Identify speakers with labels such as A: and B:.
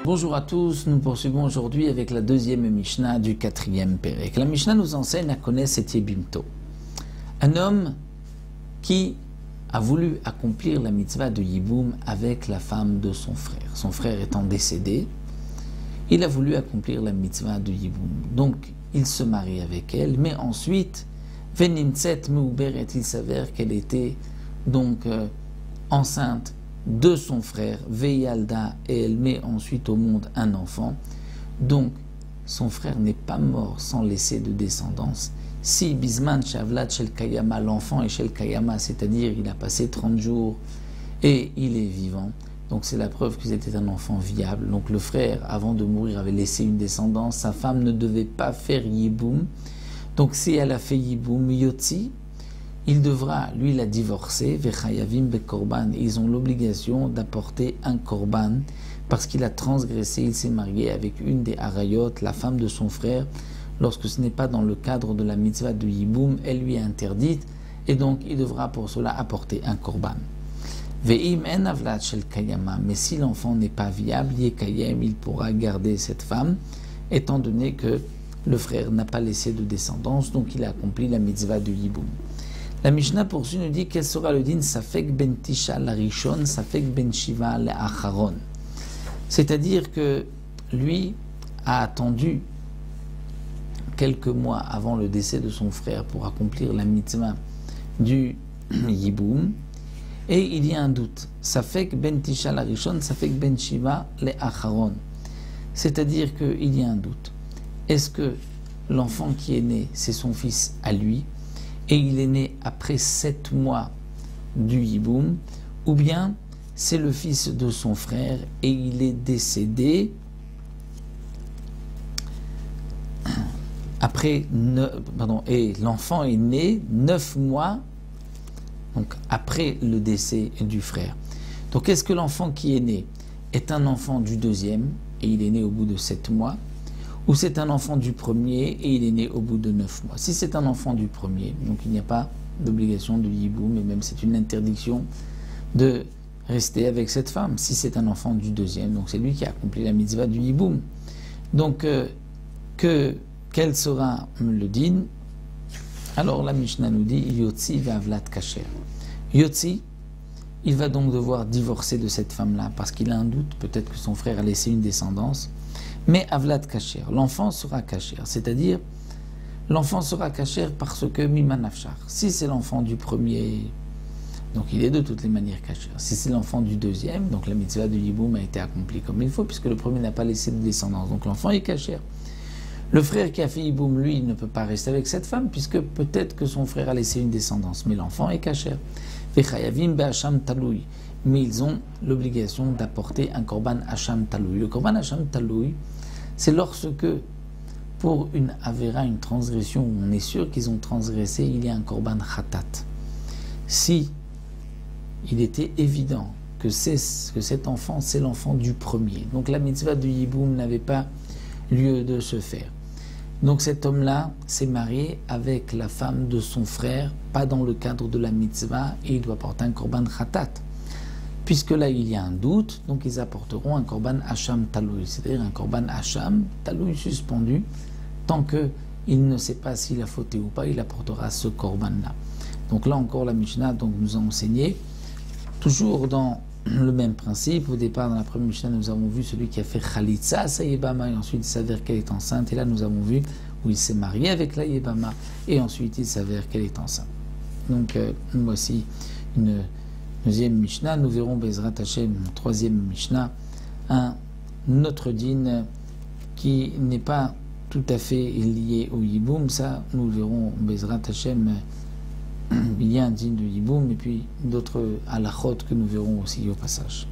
A: Bonjour à tous, nous poursuivons aujourd'hui avec la deuxième Mishnah du quatrième Pérek. La Mishnah nous enseigne à connaître cet Yebimto. Un homme qui a voulu accomplir la mitzvah de Yiboum avec la femme de son frère. Son frère étant décédé, il a voulu accomplir la mitzvah de Yiboum. Donc, il se marie avec elle, mais ensuite, Venimtset Meuberet, il s'avère qu'elle était donc enceinte de son frère, Veyalda, et elle met ensuite au monde un enfant. Donc, son frère n'est pas mort sans laisser de descendance. Si Bisman Shavlat Shel Kayama, l'enfant est Shel Kayama, c'est-à-dire il a passé 30 jours et il est vivant, donc c'est la preuve qu'il était un enfant viable. Donc le frère, avant de mourir, avait laissé une descendance. Sa femme ne devait pas faire Yiboum. Donc si elle a fait Yiboum, Yotzi, il devra, lui, la divorcer, Vechayavim Bekorban. Ils ont l'obligation d'apporter un korban parce qu'il a transgressé, il s'est marié avec une des Harayot, la femme de son frère. Lorsque ce n'est pas dans le cadre de la mitzvah de Yiboum, elle lui est interdite et donc il devra pour cela apporter un korban. Ve'im en avlat shel kayama, mais si l'enfant n'est pas viable, yekayem, il pourra garder cette femme, étant donné que le frère n'a pas laissé de descendance, donc il a accompli la mitzvah de Yiboum. La Mishnah poursuit, nous dit quel sera le din Safek ben Tisha la Rishon, Safek ben Shiva la Acharon. C'est-à-dire que lui a attendu quelques mois avant le décès de son frère pour accomplir la mitzvah du Yiboum, et il y a un doute. Safek ben Tisha la Rishon, Safek ben Shiva le Acharon. C'est-à-dire qu'il y a un doute. Est-ce que l'enfant qui est né, c'est son fils à lui, et il est né après 7 mois du Yiboum, ou bien c'est le fils de son frère et il est décédé après et l'enfant est né 9 mois donc après le décès du frère. Donc est-ce que l'enfant qui est né est un enfant du deuxième et il est né au bout de 7 mois, ou c'est un enfant du premier et il est né au bout de 9 mois? Si c'est un enfant du premier, donc il n'y a pas d'obligation de Yiboum, mais même c'est une interdiction de rester avec cette femme. Si c'est un enfant du deuxième, donc c'est lui qui a accompli la mitzvah du Yiboum. Donc quel sera le din? Alors la Mishnah nous dit Yotzi v'avlat kasher. Yotzi, il va donc devoir divorcer de cette femme-là parce qu'il a un doute, peut-être que son frère a laissé une descendance. Mais avlat kasher, l'enfant sera kasher, c'est-à-dire l'enfant sera kasher parce que mimanafshar. Si c'est l'enfant du premier, donc il est de toutes les manières kasher. Si c'est l'enfant du deuxième, donc la mitzvah de Yiboum a été accomplie comme il faut, puisque le premier n'a pas laissé de descendance, donc l'enfant est kasher. Le frère qui a fait Yiboum, lui, il ne peut pas rester avec cette femme, puisque peut-être que son frère a laissé une descendance, mais l'enfant est kasher. Vechayavim be'asham taloui, mais ils ont l'obligation d'apporter un korban hacham taloui. Le korban hacham taloui, c'est lorsque, pour une avéra, une transgression, où on est sûr qu'ils ont transgressé, il y a un korban khatat. Si il était évident que cet enfant, c'est l'enfant du premier, donc la mitzvah du Yiboum n'avait pas lieu de se faire. Donc cet homme-là s'est marié avec la femme de son frère, pas dans le cadre de la mitzvah, et il doit porter un korban khatat. Puisque là il y a un doute, donc ils apporteront un korban hacham taloui, c'est-à-dire un korban hacham taloui suspendu, tant qu'il ne sait pas s'il a fauté ou pas, il apportera ce korban-là. Donc là encore la Mishnah donc, nous a enseigné, toujours dans le même principe. Au départ dans la première Mishnah nous avons vu celui qui a fait Khalitsa sa Yebama, et ensuite il s'avère qu'elle est enceinte, et là nous avons vu où il s'est marié avec la Yebama, et ensuite il s'avère qu'elle est enceinte. Donc voici une deuxième Mishnah. Nous verrons Bezrat Hashem, troisième Mishnah, un autre din qui n'est pas tout à fait lié au Yiboum. Ça, nous verrons Bezrat Hashem. Il y a un din de Yiboum et puis d'autres halachot que nous verrons aussi au passage.